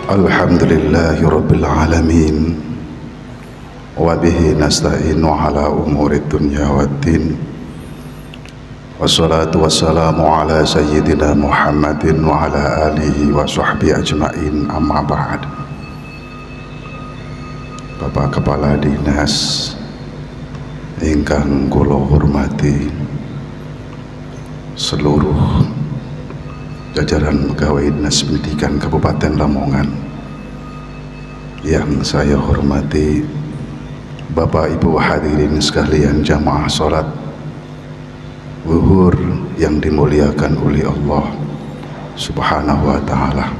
Alhamdulillahi Rabbil Alamin, wabihi nasta'inu ala umuri dunya waddin, wassalatu wassalamu ala sayyidina Muhammadin wa ala alihi wa sahbihi ajma'in, amma ba'd. Bapak Kepala Dinas ingkang kula hormati, seluruh jajaran pegawai Dinas Pendidikan Kabupaten Lamongan yang saya hormati, Bapak Ibu hadirin sekalian jamaah sholat zuhur yang dimuliakan oleh Allah Subhanahu wa Ta'ala.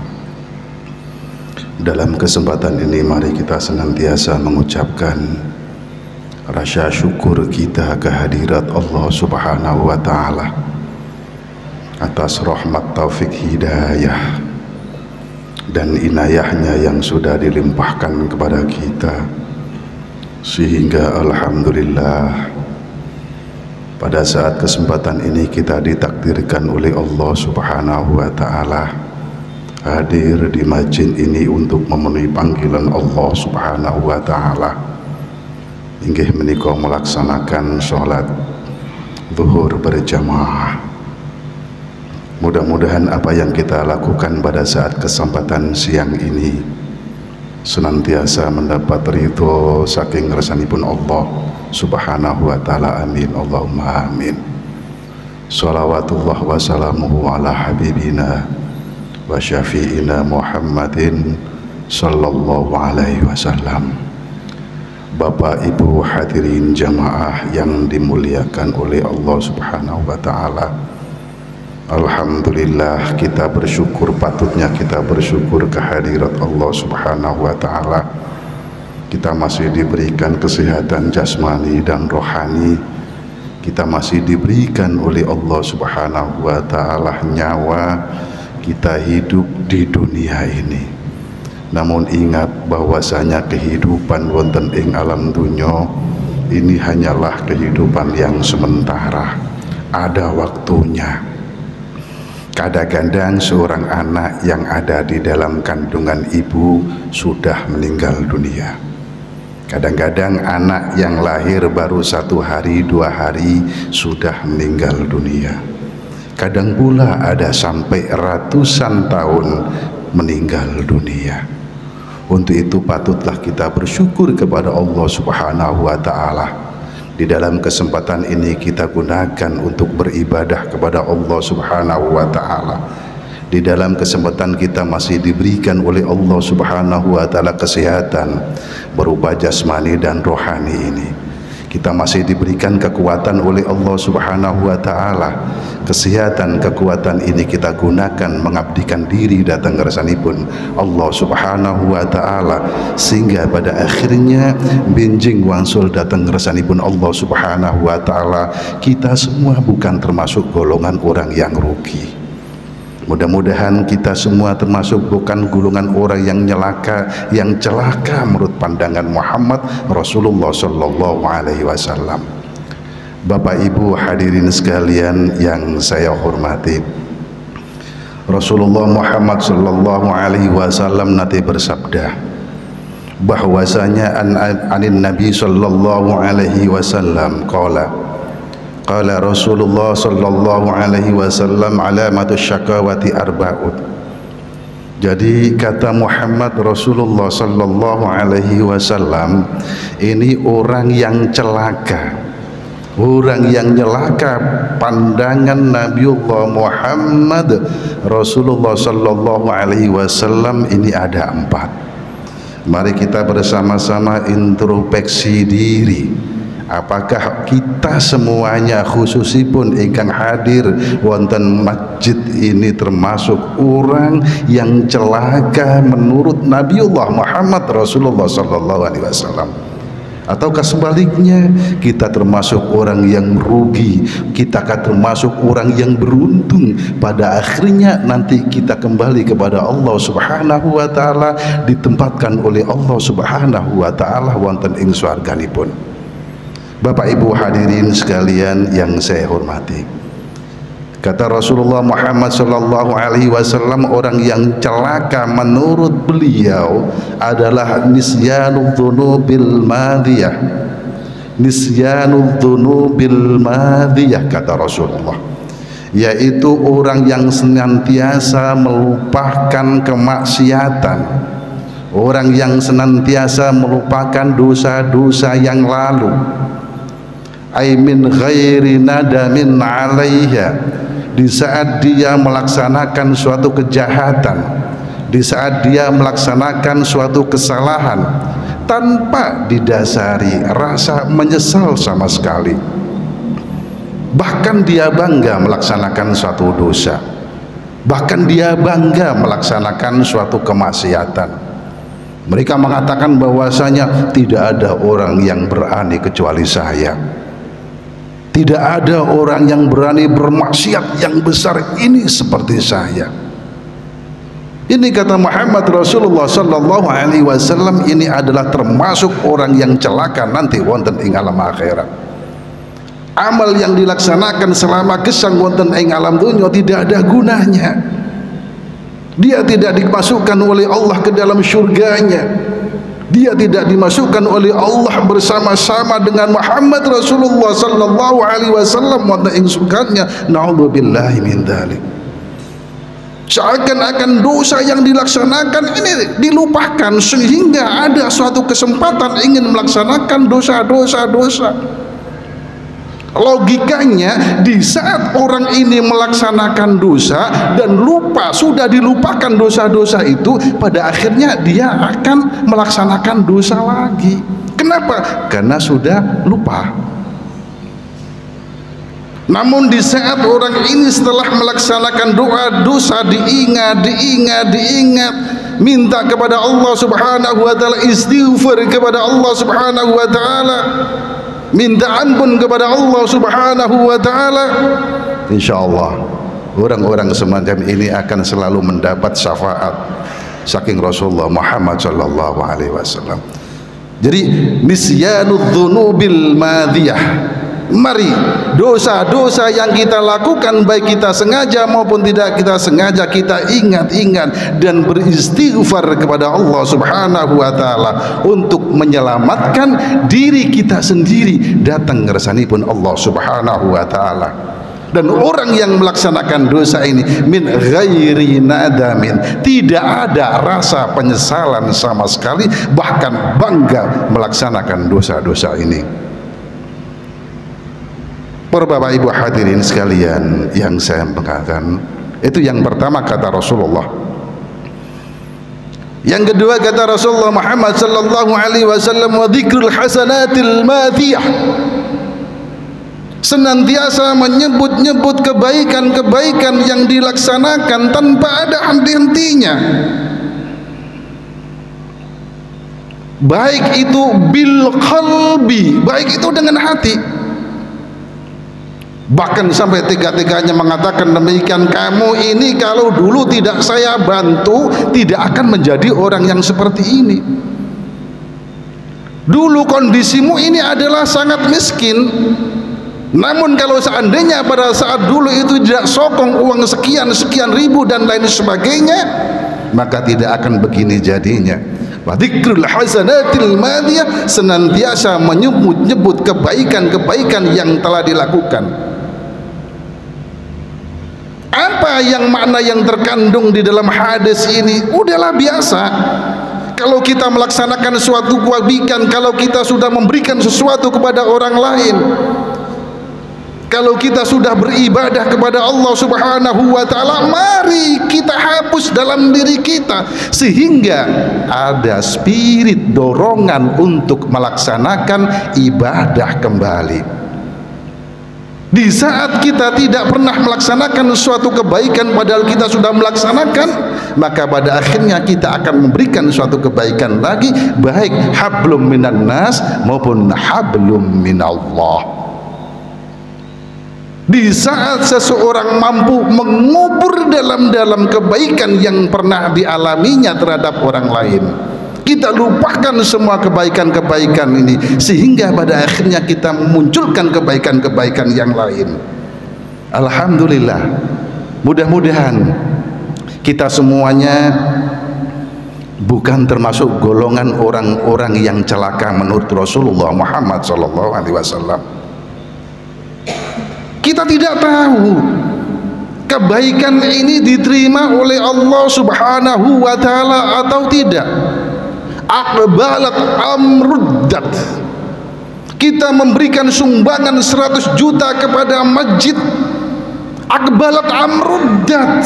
Dalam kesempatan ini mari kita senantiasa mengucapkan rasa syukur kita kehadirat Allah Subhanahu wa Ta'ala atas rahmat taufik hidayah dan inayahnya yang sudah dilimpahkan kepada kita, sehingga alhamdulillah pada saat kesempatan ini kita ditakdirkan oleh Allah Subhanahu wa Ta'ala hadir di masjid ini untuk memenuhi panggilan Allah Subhanahu wa Ta'ala, inggih menika melaksanakan sholat zuhur berjamaah. Mudah-mudahan apa yang kita lakukan pada saat kesempatan siang ini senantiasa mendapat ridho saking ngersanipun Allah Subhanahu wa Ta'ala. Amin, Allahumma amin. Salawatullah wa salamuhu ala habibina wa syafi'ina Muhammadin sallallahu alaihi wasallam. Bapak Ibu hadirin jamaah yang dimuliakan oleh Allah Subhanahu wa Ta'ala, alhamdulillah kita bersyukur, patutnya kita bersyukur kehadirat Allah Subhanahu wa Ta'ala. Kita masih diberikan kesehatan jasmani dan rohani, kita masih diberikan oleh Allah Subhanahu wa Ta'ala nyawa, kita hidup di dunia ini. Namun ingat bahwasanya kehidupan wonten ing alam dunya ini hanyalah kehidupan yang sementara, ada waktunya. Kadang-kadang seorang anak yang ada di dalam kandungan ibu sudah meninggal dunia. Kadang-kadang anak yang lahir baru 1 hari 2 hari sudah meninggal dunia. Kadang pula ada sampai ratusan tahun meninggal dunia. Untuk itu patutlah kita bersyukur kepada Allah Subhanahu wa Ta'ala. Di dalam kesempatan ini kita gunakan untuk beribadah kepada Allah Subhanahu wa Ta'ala. Di dalam kesempatan kita masih diberikan oleh Allah Subhanahu wa Ta'ala kesehatan berupa jasmani dan rohani ini. Kita masih diberikan kekuatan oleh Allah Subhanahu wa Ta'ala. Kesehatan, kekuatan ini kita gunakan mengabdikan diri datang ngersanipun Allah Subhanahu wa Ta'ala, sehingga pada akhirnya benjing wangsul datang ngersanipun Allah Subhanahu wa Ta'ala, kita semua bukan termasuk golongan orang yang rugi. Mudah-mudahan kita semua termasuk bukan golongan orang yang celaka menurut pandangan Muhammad Rasulullah Sallallahu Alaihi Wasallam. Bapak Ibu hadirin sekalian yang saya hormati, Rasulullah Muhammad Sallallahu Alaihi Wasallam nanti bersabda bahwasanya anin Nabi Sallallahu Alaihi Wasallam qala Rasulullah sallallahu alaihi wasallam alamatus syakawati arba'un. Jadi kata Muhammad Rasulullah sallallahu alaihi wasallam, ini orang yang celaka, orang yang nyelaka pandangan Nabiullah Muhammad Rasulullah sallallahu alaihi wasallam ini ada 4. Mari kita bersama-sama introspeksi diri. Apakah kita semuanya khususipun ingkang hadir wonten masjid ini termasuk orang yang celaka menurut Nabiullah Muhammad Rasulullah sallallahu alaihi wasallam? Ataukah sebaliknya kita termasuk orang yang merugi, kita termasuk orang yang beruntung, pada akhirnya nanti kita kembali kepada Allah Subhanahu wa Ta'ala, ditempatkan oleh Allah Subhanahu wa Ta'ala wonten ing swarganipun. Bapak Ibu hadirin sekalian yang saya hormati, Kata Rasulullah Muhammad sallallahu alaihi wasallam, orang yang celaka menurut beliau adalah nisyanud dzunubil madiyah. Nisyanud dzunubil madiyah, kata Rasulullah, yaitu orang yang senantiasa melupakan kemaksiatan, orang yang senantiasa melupakan dosa-dosa yang lalu. Ai min ghairi nadamin 'alaiha, di saat dia melaksanakan suatu kejahatan, di saat dia melaksanakan suatu kesalahan tanpa didasari rasa menyesal sama sekali. Bahkan dia bangga melaksanakan suatu dosa, bahkan dia bangga melaksanakan suatu kemaksiatan. Mereka mengatakan bahwasanya tidak ada orang yang berani kecuali saya. Tidak ada orang yang berani bermaksiat yang besar ini seperti saya. Ini kata Muhammad Rasulullah sallallahu alaihi wasallam, ini adalah termasuk orang yang celaka nanti wonten ing alam akhirat. Amal yang dilaksanakan selama gesang wonten ing alam dunia tidak ada gunanya. Dia tidak dimasukkan oleh Allah ke dalam syurganya. Dia tidak dimasukkan oleh Allah bersama-sama dengan Muhammad Rasulullah sallallahu alaihi wasallam wonten ing surganya. Naudzubillahi min dzalik. Seakan-akan dosa yang dilaksanakan ini dilupakan sehingga ada suatu kesempatan ingin melaksanakan dosa-dosa. Logikanya, di saat orang ini melaksanakan dosa dan lupa, sudah dilupakan dosa-dosa itu, pada akhirnya dia akan melaksanakan dosa lagi. Kenapa? Karena sudah lupa. Namun di saat orang ini setelah melaksanakan doa dosa diingat, minta kepada Allah Subhanahu wa taala, istighfar kepada Allah Subhanahu wa taala, minta ampun kepada Allah Subhanahu wa taala, insyaallah orang-orang semacam ini akan selalu mendapat syafaat saking Rasulullah Muhammad sallallahu alaihi wasallam. Jadi nisyanud dzunubil madiyah. Mari dosa-dosa yang kita lakukan, baik kita sengaja maupun tidak kita sengaja, kita ingat-ingat dan beristighfar kepada Allah Subhanahu wa taala untuk menyelamatkan diri kita sendiri datang ngersanipun Allah Subhanahu wa taala. Dan orang yang melaksanakan dosa ini min ghairi nadamin, tidak ada rasa penyesalan sama sekali, bahkan bangga melaksanakan dosa-dosa ini. Para Bapak Ibu hadirin sekalian yang saya banggakan, itu yang pertama kata Rasulullah. Yang kedua kata Rasulullah Muhammad sallallahu alaihi wasallam, wa dzikrul hasanatil madhiyah, senantiasa menyebut-nyebut kebaikan-kebaikan yang dilaksanakan tanpa ada henti-hentinya, baik itu bil qalbi, baik itu dengan hati. Bahkan sampai tiga-tiganya mengatakan demikian, kamu ini kalau dulu tidak saya bantu tidak akan menjadi orang yang seperti ini. Dulu kondisimu ini adalah sangat miskin, namun kalau seandainya pada saat dulu itu tidak sokong uang sekian ribu dan lain sebagainya, maka tidak akan begini jadinya. Wa dzikrul hasanatil madhiyah, senantiasa menyebut-nyebut kebaikan-kebaikan yang telah dilakukan. Apa yang makna yang terkandung di dalam hadis ini? Udahlah biasa. Kalau kita melaksanakan suatu kebaikan, kalau kita sudah memberikan sesuatu kepada orang lain, kalau kita sudah beribadah kepada Allah Subhanahu wa taala, mari kita hapus dalam diri kita sehingga ada spirit dorongan untuk melaksanakan ibadah kembali. Di saat kita tidak pernah melaksanakan suatu kebaikan padahal kita sudah melaksanakan, maka pada akhirnya kita akan memberikan suatu kebaikan lagi, baik hablum minan nas maupun hablum minallah. Di saat seseorang mampu mengubur dalam kebaikan yang pernah dialaminya terhadap orang lain, kita lupakan semua kebaikan-kebaikan ini sehingga pada akhirnya kita memunculkan kebaikan-kebaikan yang lain. Alhamdulillah, mudah-mudahan kita semuanya bukan termasuk golongan orang-orang yang celaka menurut Rasulullah Muhammad SAW. Kita tidak tahu kebaikan ini diterima oleh Allah Subhanahu wa Ta'ala atau tidak. Aqbalat amruddat, kita memberikan sumbangan 100 juta kepada masjid. Aqbalat amruddat,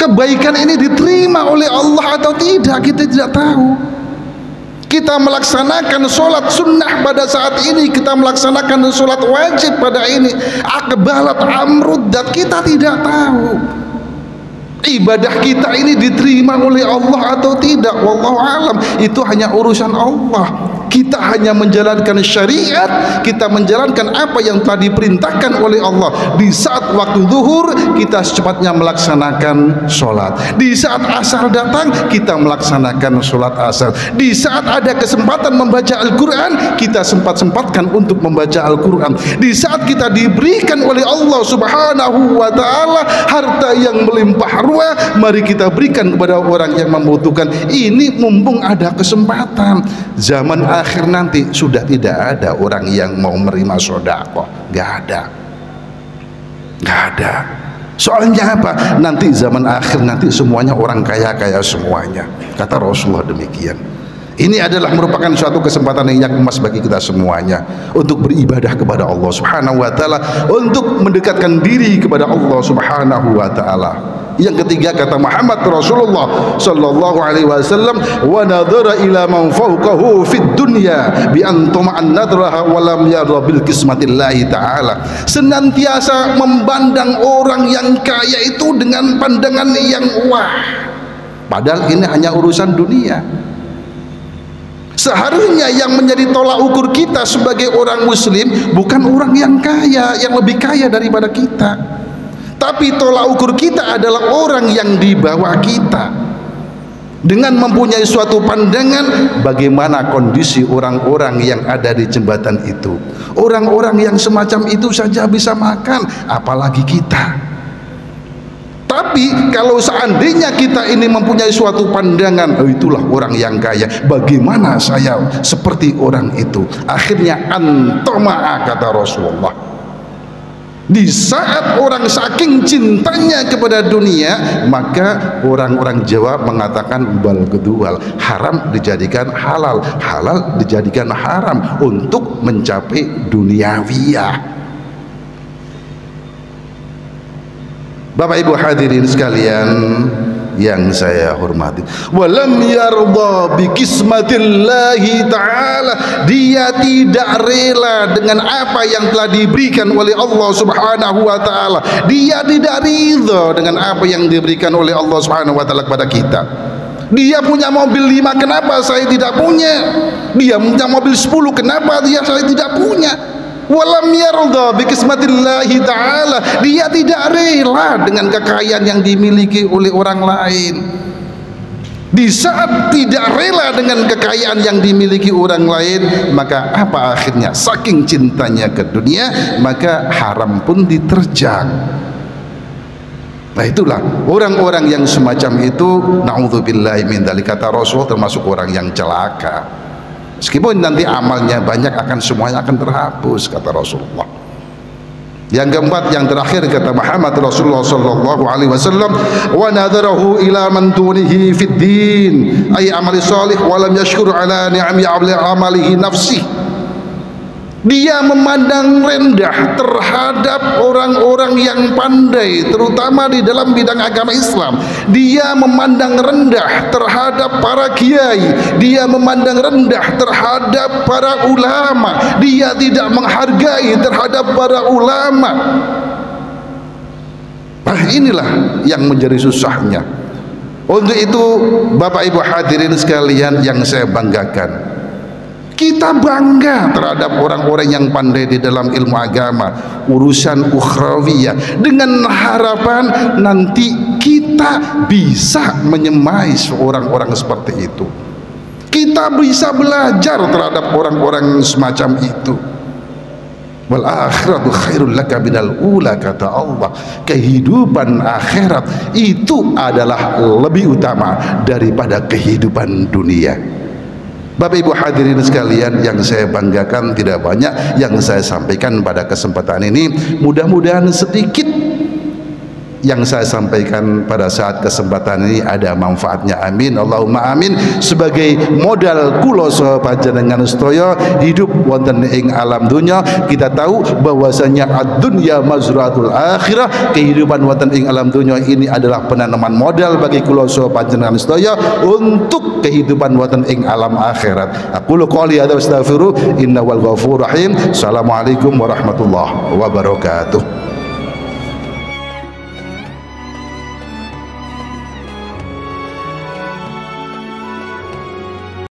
kebaikan ini diterima oleh Allah atau tidak, kita tidak tahu. Kita melaksanakan sholat sunnah pada saat ini, kita melaksanakan sholat wajib pada ini. Aqbalat amruddat, kita tidak tahu ibadah kita ini diterima oleh Allah atau tidak. Wallahu alam, itu hanya urusan Allah. Kita hanya menjalankan syariat, kita menjalankan apa yang telah diperintahkan oleh Allah. Di saat waktu zuhur kita secepatnya melaksanakan sholat, di saat asar datang kita melaksanakan sholat asar, di saat ada kesempatan membaca Al-Quran kita sempat-sempatkan untuk membaca Al-Quran, di saat kita diberikan oleh Allah Subhanahu wa Ta'ala harta yang melimpah ruah, mari kita berikan kepada orang yang membutuhkan. Ini mumpung ada kesempatan. Zaman akhir nanti sudah tidak ada orang yang mau menerima sedekah, nggak ada. Soalnya apa? Nanti zaman akhir nanti semuanya orang kaya semuanya, kata Rasulullah demikian. Ini adalah merupakan suatu kesempatan yang emas bagi kita semuanya untuk beribadah kepada Allah Subhanahu wa Ta'ala, untuk mendekatkan diri kepada Allah Subhanahu wa Ta'ala. Yang ketiga, kata Muhammad Rasulullah sallallahu alaihi wasallam, wa nadhara ila man fawqahu fid dunya bi an tuma'an nadraha wa lam yarda bil qismatillahi ta'ala. Senantiasa memandang orang yang kaya itu dengan pandangan yang wah, padahal ini hanya urusan dunia. Seharusnya yang menjadi tolak ukur kita sebagai orang muslim bukan orang yang kaya, yang lebih kaya daripada kita, tapi tolak ukur kita adalah orang yang di bawah kita, dengan mempunyai suatu pandangan bagaimana kondisi orang-orang yang ada di jembatan itu. Orang-orang yang semacam itu saja bisa makan, apalagi kita. Tapi kalau seandainya kita ini mempunyai suatu pandangan, oh itulah orang yang kaya, bagaimana saya seperti orang itu? Akhirnya antoma'a, kata Rasulullah. Di saat orang saking cintanya kepada dunia, maka orang-orang Jawa mengatakan bal gedual, haram dijadikan halal, halal dijadikan haram untuk mencapai duniawiyah. Bapak Ibu hadirin sekalian yang saya hormati, walam yarda bi qismatillahi ta'ala, dia tidak rela dengan apa yang telah diberikan oleh Allah Subhanahu wa Ta'ala. Dia tidak ridha dengan apa yang diberikan oleh Allah Subhanahu wa Ta'ala kepada kita. Dia punya mobil 5, kenapa saya tidak punya? Dia punya mobil 10, kenapa saya tidak punya? Walam yarda bi qismatillahi ta'ala, dia tidak rela dengan kekayaan yang dimiliki oleh orang lain. Di saat tidak rela dengan kekayaan yang dimiliki orang lain, maka apa akhirnya? Saking cintanya ke dunia, maka haram pun diterjang. Nah itulah orang-orang yang semacam itu, na'udzubillahi min dzalik, kata Rasul, termasuk orang yang celaka. Meskipun nanti amalnya banyak, akan semuanya akan terhapus, kata Rasulullah. Yang keempat, yang terakhir, kata Muhammad Rasulullah sallallahu alaihi wasallam, wa nadharahu ila man dunihi fid din ay amali salih wa lam yashkur ala ni'ami amalihi nafsi. Dia memandang rendah terhadap orang-orang yang pandai, terutama di dalam bidang agama Islam. Dia memandang rendah terhadap para kiai, dia memandang rendah terhadap para ulama, dia tidak menghargai terhadap para ulama. Nah inilah yang menjadi susahnya. Untuk itu Bapak Ibu hadirin sekalian yang saya banggakan, kita bangga terhadap orang-orang yang pandai di dalam ilmu agama, urusan ukhrawiyah, dengan harapan nanti kita bisa menyemai orang-orang seperti itu. Kita bisa belajar terhadap orang-orang semacam itu. wal akhiratu khairul laka minal ula, kata Allah. Kehidupan akhirat itu adalah lebih utama daripada kehidupan dunia. Bapak Ibu hadirin sekalian, yang saya banggakan tidak banyak yang saya sampaikan pada kesempatan ini. Mudah-mudahan sedikit yang saya sampaikan pada saat kesempatan ini ada manfaatnya, amin Allahumma amin. Sebagai modal kula saha panjenengan sedaya hidup wonten ing alam dunya, kita tahu bahwasanya ad-dunya mazratul akhirah, kehidupan wonten ing alam dunya ini adalah penanaman modal bagi kula saha panjenengan sedaya untuk kehidupan wonten ing alam akhirat. Aku qouli hadza wastaghfiru innahu wal ghafurur rahim. Assalamualaikum warahmatullahi wabarakatuh.